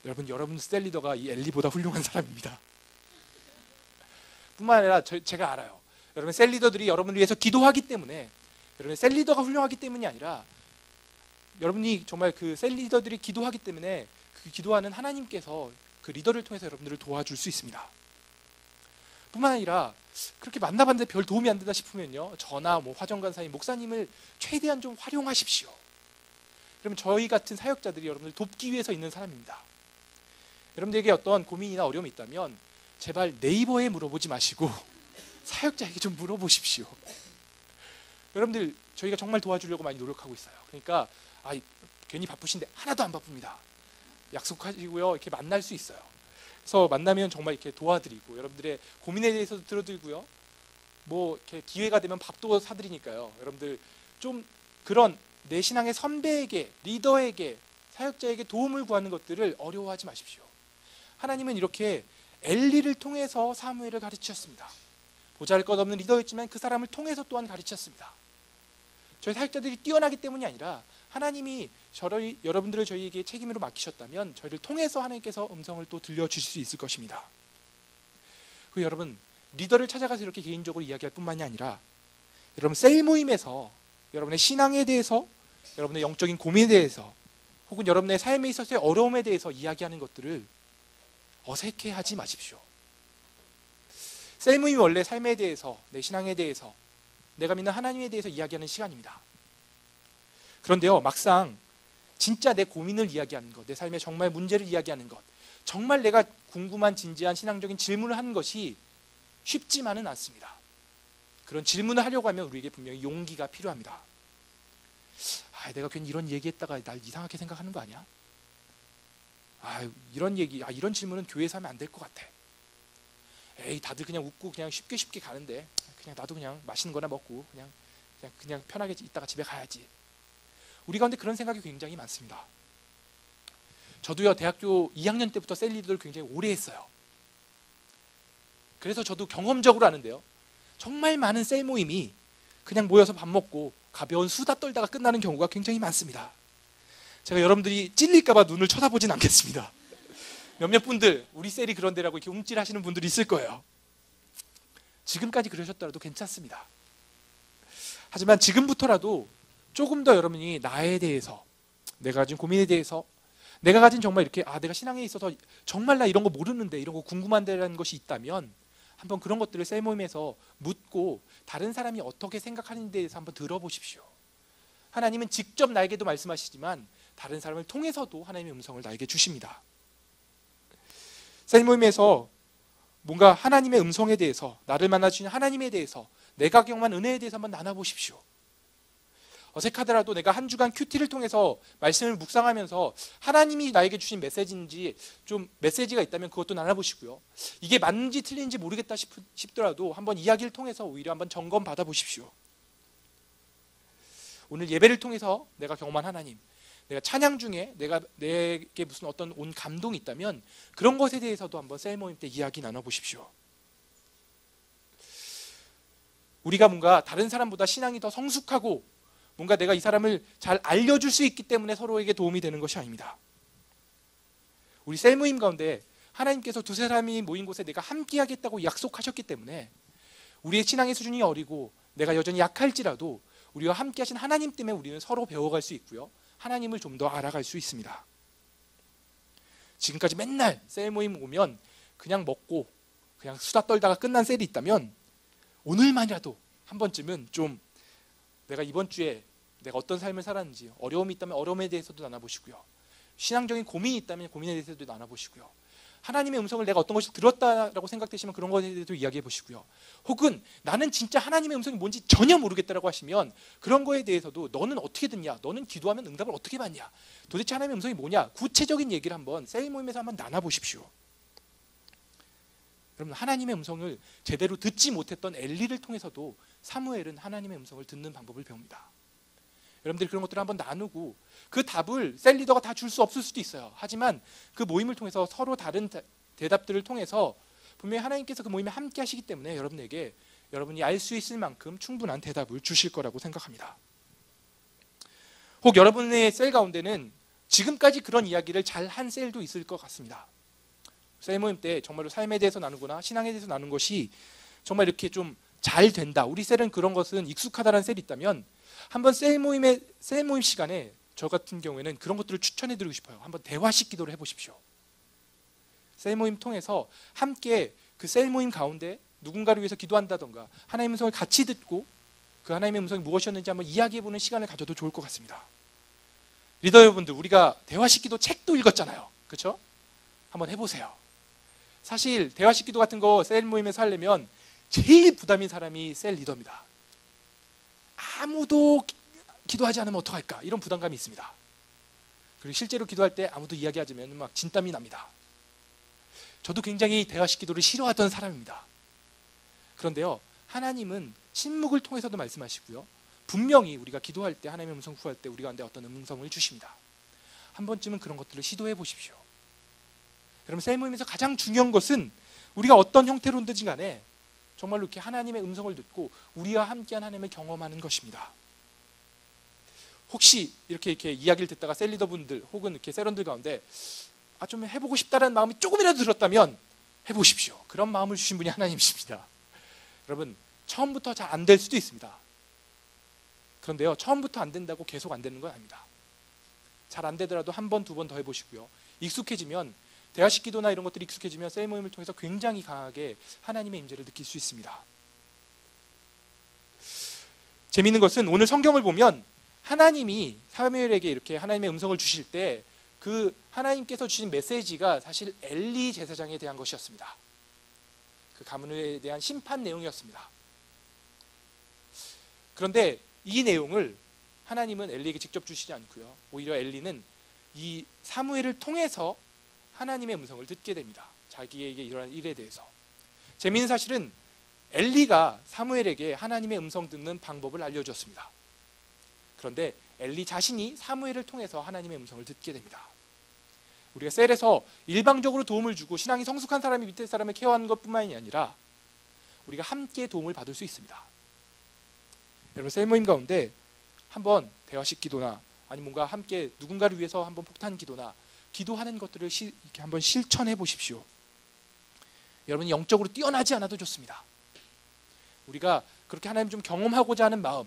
여러분 셀 리더가 이 엘리보다 훌륭한 사람입니다. 뿐만 아니라 제가 알아요. 여러분 셀 리더들이 여러분을 위해서 기도하기 때문에, 여러분의 셀 리더가 훌륭하기 때문이 아니라 여러분이 정말 그 셀 리더들이 기도하기 때문에 그 기도하는 하나님께서 그 리더를 통해서 여러분들을 도와줄 수 있습니다. 뿐만 아니라 그렇게 만나봤는데 별 도움이 안 된다 싶으면요, 저나 화정간사님, 목사님을 최대한 좀 활용하십시오. 그러면 저희 같은 사역자들이 여러분을 돕기 위해서 있는 사람입니다. 여러분들에게 어떤 고민이나 어려움이 있다면 제발 네이버에 물어보지 마시고 사역자에게 좀 물어보십시오. 여러분들 저희가 정말 도와주려고 많이 노력하고 있어요. 그러니까 괜히 바쁘신데 하나도 안 바쁩니다. 약속하시고요, 이렇게 만날 수 있어요. 그래서 만나면 정말 이렇게 도와드리고 여러분들의 고민에 대해서도 들어드리고요, 이렇게 기회가 되면 밥도 사드리니까요. 여러분들 좀 그런 내 신앙의 선배에게, 리더에게, 사역자에게 도움을 구하는 것들을 어려워하지 마십시오. 하나님은 이렇게 엘리를 통해서 사무엘을 가르치셨습니다. 보잘것없는 리더였지만 그 사람을 통해서 또한 가르치셨습니다. 저희 사역자들이 뛰어나기 때문이 아니라 하나님이 여러분들을 저희에게 책임으로 맡기셨다면 저희를 통해서 하나님께서 음성을 또 들려주실 수 있을 것입니다. 그 여러분 리더를 찾아가서 이렇게 개인적으로 이야기할 뿐만이 아니라 여러분 셀 모임에서 여러분의 신앙에 대해서, 여러분의 영적인 고민에 대해서, 혹은 여러분의 삶에 있어서의 어려움에 대해서 이야기하는 것들을 어색해하지 마십시오. 셀 모임이 원래 삶에 대해서, 내 신앙에 대해서, 내가 믿는 하나님에 대해서 이야기하는 시간입니다. 그런데요, 막상 진짜 내 고민을 이야기하는 것, 내 삶의 정말 문제를 이야기하는 것, 정말 내가 궁금한 진지한 신앙적인 질문을 하는 것이 쉽지만은 않습니다. 그런 질문을 하려고 하면 우리에게 분명히 용기가 필요합니다. 내가 괜히 이런 얘기했다가 날 이상하게 생각하는 거 아니야? 이런 질문은 교회에서 하면 안 될 것 같아. 다들 그냥 웃고 그냥 쉽게 가는데 그냥 나도 그냥 맛있는 거나 먹고 그냥 편하게 있다가 집에 가야지. 우리 가운데 그런 생각이 굉장히 많습니다. 저도요, 대학교 2학년 때부터 셀 리더를 굉장히 오래 했어요. 그래서 저도 경험적으로 아는데요, 정말 많은 셀 모임이 그냥 모여서 밥 먹고 가벼운 수다 떨다가 끝나는 경우가 굉장히 많습니다. 제가 여러분들이 찔릴까봐 눈을 쳐다보진 않겠습니다. 몇몇 분들 우리 셀이 그런 데라고 이렇게 움찔하시는 분들이 있을 거예요. 지금까지 그러셨더라도 괜찮습니다. 하지만 지금부터라도 조금 더 여러분이 나에 대해서, 내가 가진 고민에 대해서, 내가 가진 정말 이렇게 내가 신앙에 있어서 정말 나 이런 거 모르는데, 이런 거 궁금한데라는 것이 있다면 한번 그런 것들을 셀 모임에서 묻고 다른 사람이 어떻게 생각하는 데 대해서 한번 들어보십시오. 하나님은 직접 나에게도 말씀하시지만 다른 사람을 통해서도 하나님의 음성을 나에게 주십니다. 셀 모임에서 뭔가 하나님의 음성에 대해서, 나를 만나주신 하나님에 대해서, 내가 경험한 은혜에 대해서 한번 나눠보십시오. 어색하더라도 내가 한 주간 큐티를 통해서 말씀을 묵상하면서 하나님이 나에게 주신 메시지인지 좀 메시지가 있다면 그것도 나눠보시고요. 이게 맞는지 틀린지 모르겠다 싶더라도 한번 이야기를 통해서 오히려 한번 점검 받아보십시오. 오늘 예배를 통해서 내가 경험한 하나님, 내가 찬양 중에 내게 무슨 어떤 온 감동이 있다면 그런 것에 대해서도 한번 셀 모임 때 이야기 나눠보십시오. 우리가 뭔가 다른 사람보다 신앙이 더 성숙하고 뭔가 내가 이 사람을 잘 알려줄 수 있기 때문에 서로에게 도움이 되는 것이 아닙니다. 우리 셀 모임 가운데 하나님께서 두세 사람이 모인 곳에 내가 함께 하겠다고 약속하셨기 때문에 우리의 신앙의 수준이 어리고 내가 여전히 약할지라도 우리와 함께 하신 하나님 때문에 우리는 서로 배워갈 수 있고요, 하나님을 좀 더 알아갈 수 있습니다. 지금까지 맨날 셀 모임 오면 그냥 먹고 그냥 수다 떨다가 끝난 셀이 있다면 오늘만이라도 한 번쯤은 좀 내가 이번 주에 내가 어떤 삶을 살았는지, 어려움이 있다면 어려움에 대해서도 나눠보시고요, 신앙적인 고민이 있다면 고민에 대해서도 나눠보시고요, 하나님의 음성을 내가 어떤 것을 들었다라고 생각되시면 그런 것에 대해서도 이야기해 보시고요, 혹은 나는 진짜 하나님의 음성이 뭔지 전혀 모르겠다라고 하시면 그런 거에 대해서도 너는 어떻게 듣냐, 너는 기도하면 응답을 어떻게 받냐, 도대체 하나님의 음성이 뭐냐, 구체적인 얘기를 한번 셀 모임에서 한번 나눠보십시오. 여러분, 하나님의 음성을 제대로 듣지 못했던 엘리를 통해서도 사무엘은 하나님의 음성을 듣는 방법을 배웁니다. 여러분들이 그런 것들을 한번 나누고 그 답을 셀 리더가 다 줄 수 없을 수도 있어요. 하지만 그 모임을 통해서 서로 다른 대답들을 통해서 분명히 하나님께서 그 모임에 함께 하시기 때문에 여러분에게 여러분이 알 수 있을 만큼 충분한 대답을 주실 거라고 생각합니다. 혹 여러분의 셀 가운데는 지금까지 그런 이야기를 잘 한 셀도 있을 것 같습니다. 셀 모임 때 정말로 삶에 대해서 나누거나 신앙에 대해서 나누는 것이 정말 이렇게 좀 잘 된다, 우리 셀은 그런 것은 익숙하다는 셀이 있다면 한번 셀 모임 시간에 저 같은 경우에는 그런 것들을 추천해드리고 싶어요. 한번 대화식 기도를 해보십시오. 셀 모임 통해서 함께 그 셀 모임 가운데 누군가를 위해서 기도한다던가 하나님의 음성을 같이 듣고 그 하나님의 음성이 무엇이었는지 한번 이야기해보는 시간을 가져도 좋을 것 같습니다. 리더 여러분들, 우리가 대화식 기도 책도 읽었잖아요. 그렇죠? 한번 해보세요. 사실 대화식 기도 같은 거 셀 모임에서 하려면 제일 부담인 사람이 셀 리더입니다. 아무도 기도하지 않으면 어떡할까, 이런 부담감이 있습니다. 그리고 실제로 기도할 때 아무도 이야기하지 않으면 막 진땀이 납니다. 저도 굉장히 대화식 기도를 싫어하던 사람입니다. 그런데요, 하나님은 침묵을 통해서도 말씀하시고요, 분명히 우리가 기도할 때 하나님의 음성 구할 때 우리 가운데 어떤 음성을 주십니다. 한 번쯤은 그런 것들을 시도해 보십시오. 여러분, 셀 모임에서 가장 중요한 것은 우리가 어떤 형태로든지 간에 정말로 이렇게 하나님의 음성을 듣고 우리와 함께한 하나님을 경험하는 것입니다. 혹시 이렇게 이야기를 듣다가 셀 리더분들 혹은 이렇게 세런들 가운데 좀 해보고 싶다는 마음이 조금이라도 들었다면 해보십시오. 그런 마음을 주신 분이 하나님이십니다. 여러분, 처음부터 잘 안 될 수도 있습니다. 그런데요, 처음부터 안 된다고 계속 안 되는 건 아닙니다. 잘 안 되더라도 한 번, 두 번 더 해보시고요. 익숙해지면, 대화식 기도나 이런 것들이 익숙해지면 셀 모임을 통해서 굉장히 강하게 하나님의 임재를 느낄 수 있습니다. 재미있는 것은 오늘 성경을 보면 하나님이 사무엘에게 이렇게 하나님의 음성을 주실 때 그 하나님께서 주신 메시지가 사실 엘리 제사장에 대한 것이었습니다. 그 가문에 대한 심판 내용이었습니다. 그런데 이 내용을 하나님은 엘리에게 직접 주시지 않고요, 오히려 엘리는 이 사무엘을 통해서 하나님의 음성을 듣게 됩니다. 자기에게 일어난 일에 대해서. 재미있는 사실은 엘리가 사무엘에게 하나님의 음성 듣는 방법을 알려주었습니다. 그런데 엘리 자신이 사무엘을 통해서 하나님의 음성을 듣게 됩니다. 우리가 셀에서 일방적으로 도움을 주고 신앙이 성숙한 사람이 밑에 사람을 케어하는 것뿐만이 아니라 우리가 함께 도움을 받을 수 있습니다. 여러분, 셀 모임 가운데 한번 대화식 기도나 아니면 뭔가 함께 누군가를 위해서 한번 폭탄 기도나 기도하는 것들을 이렇게 한번 실천해 보십시오. 여러분이 영적으로 뛰어나지 않아도 좋습니다. 우리가 그렇게 하나님 좀 경험하고자 하는 마음,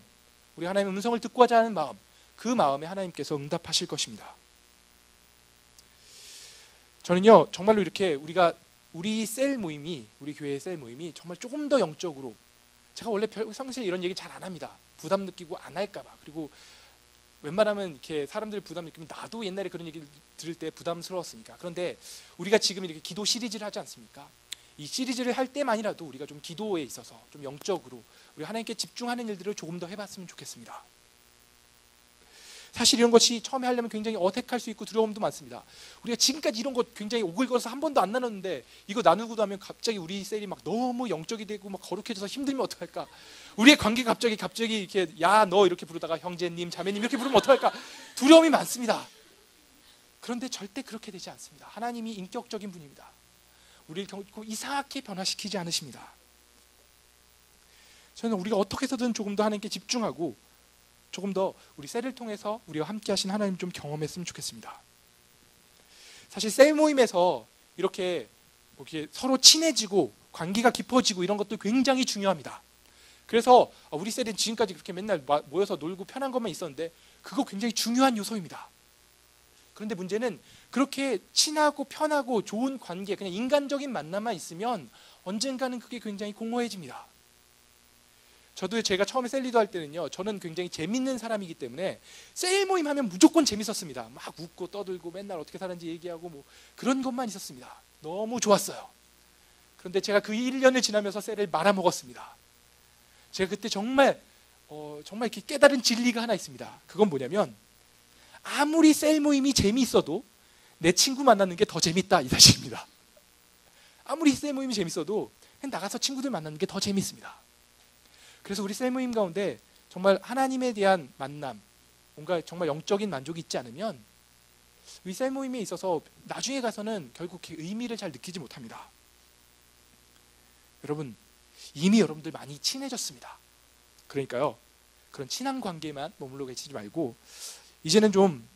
우리 하나님의 음성을 듣고자 하는 마음, 그 마음에 하나님께서 응답하실 것입니다. 저는요, 정말로 이렇게 우리 셀 모임이, 우리 교회의 셀 모임이 정말 조금 더 영적으로, 제가 원래 평소에 이런 얘기 잘 안 합니다. 부담 느끼고 안 할까 봐. 그리고 웬만하면 이렇게 사람들 부담 느끼면 나도 옛날에 그런 얘기를 들을 때 부담스러웠으니까. 그런데 우리가 지금 이렇게 기도 시리즈를 하지 않습니까? 이 시리즈를 할 때만이라도 우리가 좀 기도에 있어서 좀 영적으로 우리 하나님께 집중하는 일들을 조금 더 해봤으면 좋겠습니다. 사실 이런 것이 처음에 하려면 굉장히 어색할 수 있고 두려움도 많습니다. 우리가 지금까지 이런 것 굉장히 오글거려서 한 번도 안 나눴는데 이거 나누고 나면 갑자기 우리 셀이 막 너무 영적이 되고 막 거룩해져서 힘들면 어떡할까? 우리의 관계가 갑자기 이렇게 야 너 이렇게 부르다가 형제님 자매님 이렇게 부르면 어떡할까? 두려움이 많습니다. 그런데 절대 그렇게 되지 않습니다. 하나님이 인격적인 분입니다. 우리를 결코 이상하게 변화시키지 않으십니다. 저는 우리가 어떻게 해서든 조금 더 하나님께 집중하고 조금 더 우리 셀을 통해서 우리와 함께 하신 하나님 좀 경험했으면 좋겠습니다. 사실 셀 모임에서 이렇게 서로 친해지고 관계가 깊어지고 이런 것도 굉장히 중요합니다. 그래서 우리 셀은 지금까지 그렇게 맨날 모여서 놀고 편한 것만 있었는데 그거 굉장히 중요한 요소입니다. 그런데 문제는 그렇게 친하고 편하고 좋은 관계, 그냥 인간적인 만남만 있으면 언젠가는 그게 굉장히 공허해집니다. 저도 제가 처음에 셀 리더 할 때는요, 저는 굉장히 재밌는 사람이기 때문에 셀 모임 하면 무조건 재밌었습니다. 막 웃고 떠들고 맨날 어떻게 사는지 얘기하고 뭐 그런 것만 있었습니다. 너무 좋았어요. 그런데 제가 그 1년을 지나면서 셀을 말아먹었습니다. 제가 그때 정말 이렇게 깨달은 진리가 하나 있습니다. 그건 뭐냐면 아무리 셀 모임이 재미있어도 내 친구 만나는 게 더 재밌다, 이 사실입니다. 아무리 셀 모임이 재밌어도 그냥 나가서 친구들 만나는 게 더 재밌습니다. 그래서 우리 셀 모임 가운데 정말 하나님에 대한 만남, 뭔가 정말 영적인 만족이 있지 않으면 우리 셀 모임에 있어서 나중에 가서는 결국 그 의미를 잘 느끼지 못합니다. 여러분, 이미 여러분들 많이 친해졌습니다. 그러니까요, 그런 친한 관계만 머물러 계시지 말고 이제는 좀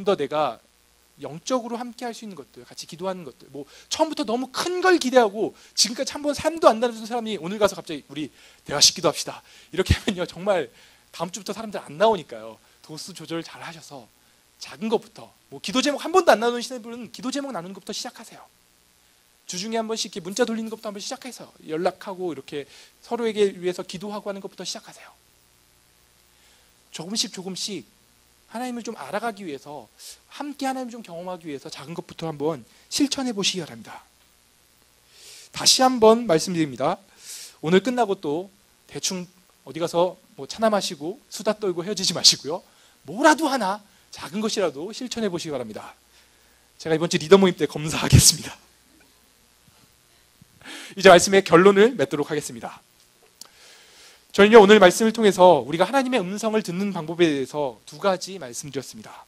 더 내가 영적으로 함께 할 수 있는 것들, 같이 기도하는 것들, 뭐 처음부터 너무 큰 걸 기대하고 지금까지 한 번 삶도 안 나누던 사람이 오늘 가서 갑자기 우리 대화식 기도합시다 이렇게 하면요, 정말 다음 주부터 사람들 안 나오니까요, 도수 조절 잘 하셔서 작은 것부터, 뭐 기도 제목 한 번도 안 나누시는 분은 기도 제목 나누는 것부터 시작하세요. 주중에 한 번씩 이렇게 문자 돌리는 것부터 한번 시작해서 연락하고 이렇게 서로에게 위해서 기도하고 하는 것부터 시작하세요. 조금씩 하나님을 좀 알아가기 위해서, 함께 하나님을 좀 경험하기 위해서 작은 것부터 한번 실천해 보시기 바랍니다. 다시 한번 말씀드립니다. 오늘 끝나고 또 대충 어디 가서 뭐 차나 마시고 수다 떨고 헤어지지 마시고요, 뭐라도 하나 작은 것이라도 실천해 보시기 바랍니다. 제가 이번 주 리더 모임 때 검사하겠습니다. 이제 말씀의 결론을 맺도록 하겠습니다. 저는요, 오늘 말씀을 통해서 우리가 하나님의 음성을 듣는 방법에 대해서 두 가지 말씀드렸습니다.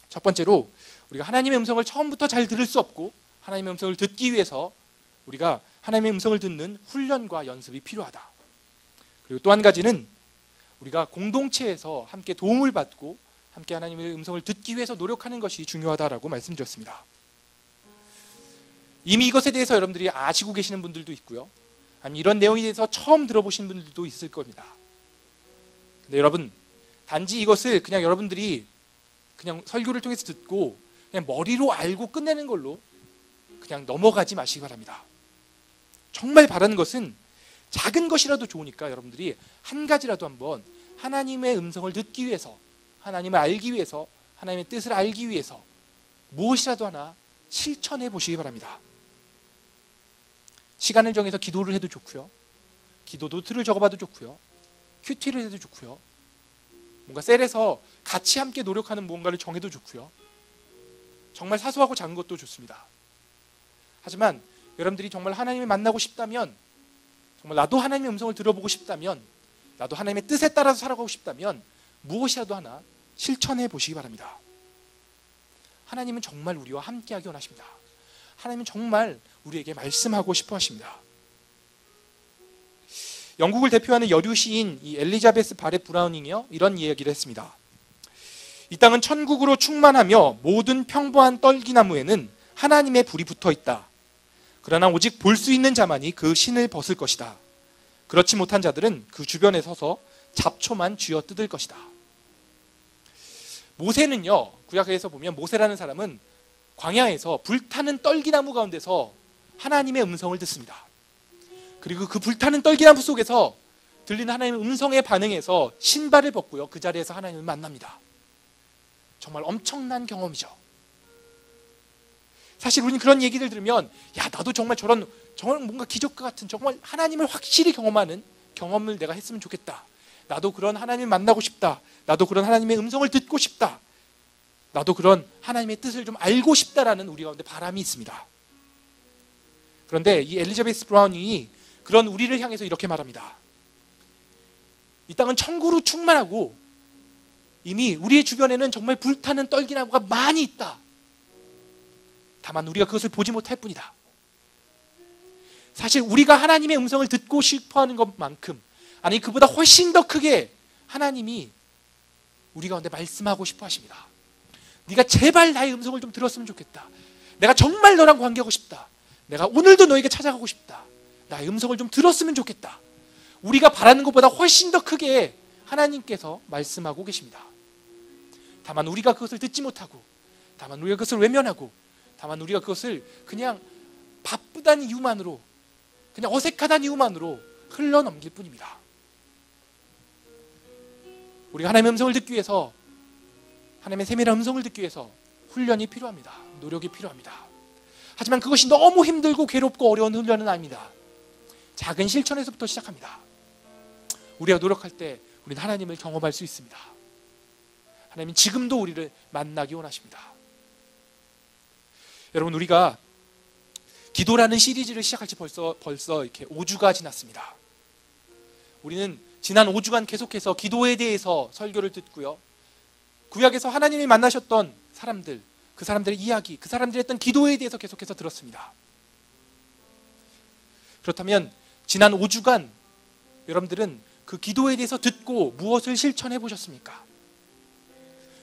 첫 번째로 우리가 하나님의 음성을 처음부터 잘 들을 수 없고 하나님의 음성을 듣기 위해서 우리가 하나님의 음성을 듣는 훈련과 연습이 필요하다. 그리고 또 한 가지는 우리가 공동체에서 함께 도움을 받고 함께 하나님의 음성을 듣기 위해서 노력하는 것이 중요하다라고 말씀드렸습니다. 이미 이것에 대해서 여러분들이 아시고 계시는 분들도 있고요. 아니면 이런 내용에 대해서 처음 들어보신 분들도 있을 겁니다. 근데 여러분, 단지 이것을 그냥 여러분들이 그냥 설교를 통해서 듣고 그냥 머리로 알고 끝내는 걸로 그냥 넘어가지 마시기 바랍니다. 정말 바라는 것은 작은 것이라도 좋으니까 여러분들이 한 가지라도 한번 하나님의 음성을 듣기 위해서, 하나님을 알기 위해서, 하나님의 뜻을 알기 위해서 무엇이라도 하나 실천해 보시기 바랍니다. 시간을 정해서 기도를 해도 좋고요. 기도 노트를 적어봐도 좋고요. 큐티를 해도 좋고요. 뭔가 셀에서 같이 함께 노력하는 무언가를 정해도 좋고요. 정말 사소하고 작은 것도 좋습니다. 하지만 여러분들이 정말 하나님을 만나고 싶다면, 정말 나도 하나님의 음성을 들어보고 싶다면, 나도 하나님의 뜻에 따라서 살아가고 싶다면 무엇이라도 하나 실천해 보시기 바랍니다. 하나님은 정말 우리와 함께하기 원하십니다. 하나님은 정말 우리에게 말씀하고 싶어 하십니다. 영국을 대표하는 여류 시인 이 엘리자베스 바렛 브라우닝이요, 이런 이야기를 했습니다. 이 땅은 천국으로 충만하며 모든 평범한 떨기나무에는 하나님의 불이 붙어 있다. 그러나 오직 볼 수 있는 자만이 그 신을 벗을 것이다. 그렇지 못한 자들은 그 주변에 서서 잡초만 쥐어 뜯을 것이다. 모세는요, 구약에서 보면 모세라는 사람은 광야에서 불타는 떨기나무 가운데서 하나님의 음성을 듣습니다. 그리고 그 불타는 떨기나무 속에서 들리는 하나님의 음성에 반응해서 신발을 벗고요, 그 자리에서 하나님을 만납니다. 정말 엄청난 경험이죠. 사실 우리는 그런 얘기를 들으면, 야, 나도 정말 저런 뭔가 기적과 같은 정말 하나님을 확실히 경험하는 경험을 내가 했으면 좋겠다. 나도 그런 하나님을 만나고 싶다. 나도 그런 하나님의 음성을 듣고 싶다. 나도 그런 하나님의 뜻을 좀 알고 싶다라는 우리 가운데 바람이 있습니다. 그런데 이 엘리자베스 브라우닝이 그런 우리를 향해서 이렇게 말합니다. 이 땅은 천국으로 충만하고 이미 우리의 주변에는 정말 불타는 떨기나무가 많이 있다. 다만 우리가 그것을 보지 못할 뿐이다. 사실 우리가 하나님의 음성을 듣고 싶어하는 것만큼, 아니 그보다 훨씬 더 크게 하나님이 우리 가운데 말씀하고 싶어 하십니다. 네가 제발 나의 음성을 좀 들었으면 좋겠다. 내가 정말 너랑 관계하고 싶다. 내가 오늘도 너에게 찾아가고 싶다. 나의 음성을 좀 들었으면 좋겠다. 우리가 바라는 것보다 훨씬 더 크게 하나님께서 말씀하고 계십니다. 다만 우리가 그것을 듣지 못하고, 다만 우리가 그것을 외면하고, 다만 우리가 그것을 그냥 바쁘다는 이유만으로, 그냥 어색하다는 이유만으로 흘러넘길 뿐입니다. 우리가 하나님의 음성을 듣기 위해서, 하나님의 세밀한 음성을 듣기 위해서 훈련이 필요합니다. 노력이 필요합니다. 하지만 그것이 너무 힘들고 괴롭고 어려운 훈련은 아닙니다. 작은 실천에서부터 시작합니다. 우리가 노력할 때 우리는 하나님을 경험할 수 있습니다. 하나님은 지금도 우리를 만나기 원하십니다. 여러분, 우리가 기도라는 시리즈를 시작할 지 벌써 이렇게 5주가 지났습니다. 우리는 지난 5주간 계속해서 기도에 대해서 설교를 듣고요, 구약에서 하나님이 만나셨던 사람들, 그 사람들의 이야기, 그 사람들이 했던 기도에 대해서 계속해서 들었습니다. 그렇다면 지난 5주간 여러분들은 그 기도에 대해서 듣고 무엇을 실천해 보셨습니까?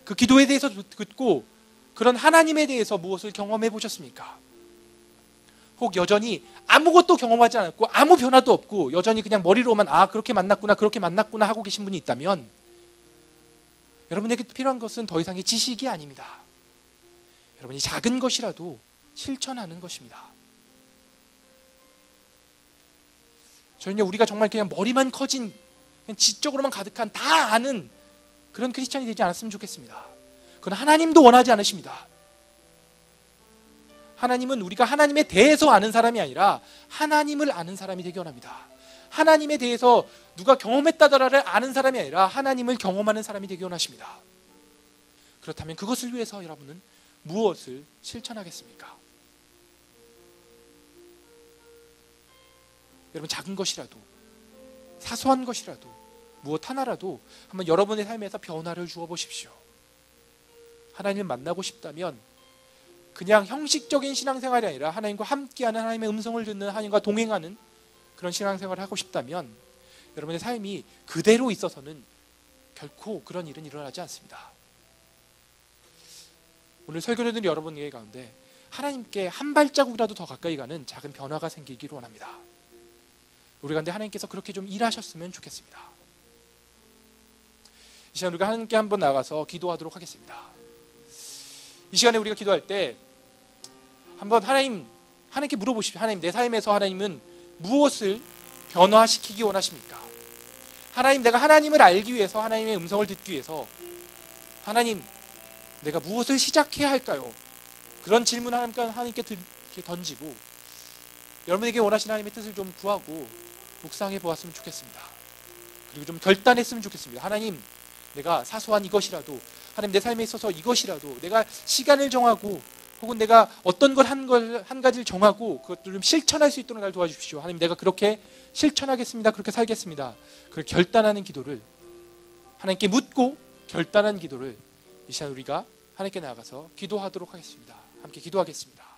그 기도에 대해서 듣고 그런 하나님에 대해서 무엇을 경험해 보셨습니까? 혹 여전히 아무것도 경험하지 않았고 아무 변화도 없고 여전히 그냥 머리로만 그렇게 만났구나 하고 계신 분이 있다면, 여러분에게 필요한 것은 더 이상의 지식이 아닙니다. 여러분이 작은 것이라도 실천하는 것입니다. 저는요, 우리가 정말 그냥 머리만 커진, 그냥 지적으로만 가득한 다 아는 그런 크리스찬이 되지 않았으면 좋겠습니다. 그건 하나님도 원하지 않으십니다. 하나님은 우리가 하나님에 대해서 아는 사람이 아니라 하나님을 아는 사람이 되기 원합니다. 하나님에 대해서 누가 경험했다더라를 아는 사람이 아니라 하나님을 경험하는 사람이 되기 원하십니다. 그렇다면 그것을 위해서 여러분은 무엇을 실천하겠습니까? 여러분, 작은 것이라도, 사소한 것이라도, 무엇 하나라도 한번 여러분의 삶에서 변화를 주어 보십시오. 하나님을 만나고 싶다면 그냥 형식적인 신앙생활이 아니라 하나님과 함께하는, 하나님의 음성을 듣는, 하나님과 동행하는 그런 신앙생활을 하고 싶다면 여러분의 삶이 그대로 있어서는 결코 그런 일은 일어나지 않습니다. 오늘 설교를 듣는 여러분의 가운데 하나님께 한 발자국이라도 더 가까이 가는 작은 변화가 생기기를 원합니다. 우리 가운데 하나님께서 그렇게 좀 일하셨으면 좋겠습니다. 이 시간 우리가 하나님께 한번 나가서 기도하도록 하겠습니다. 이 시간에 우리가 기도할 때 한번 하나님께 물어보십시오. 하나님, 내 삶에서 하나님은 무엇을 변화시키기 원하십니까? 하나님, 내가 하나님을 알기 위해서, 하나님의 음성을 듣기 위해서 하나님, 내가 무엇을 시작해야 할까요? 그런 질문 하나님께 던지고 여러분에게 원하시는 하나님의 뜻을 좀 구하고 묵상해 보았으면 좋겠습니다. 그리고 좀 결단했으면 좋겠습니다. 하나님, 내가 사소한 이것이라도, 하나님 내 삶에 있어서 이것이라도 내가 시간을 정하고 혹은 내가 어떤 걸 한 가지를 정하고 그것들을 좀 실천할 수 있도록 날 도와주십시오. 하나님, 내가 그렇게 실천하겠습니다. 그렇게 살겠습니다. 그걸 결단하는 기도를, 하나님께 묻고 결단하는 기도를 이 시간 우리가 하나님께 나아가서 기도하도록 하겠습니다. 함께 기도하겠습니다.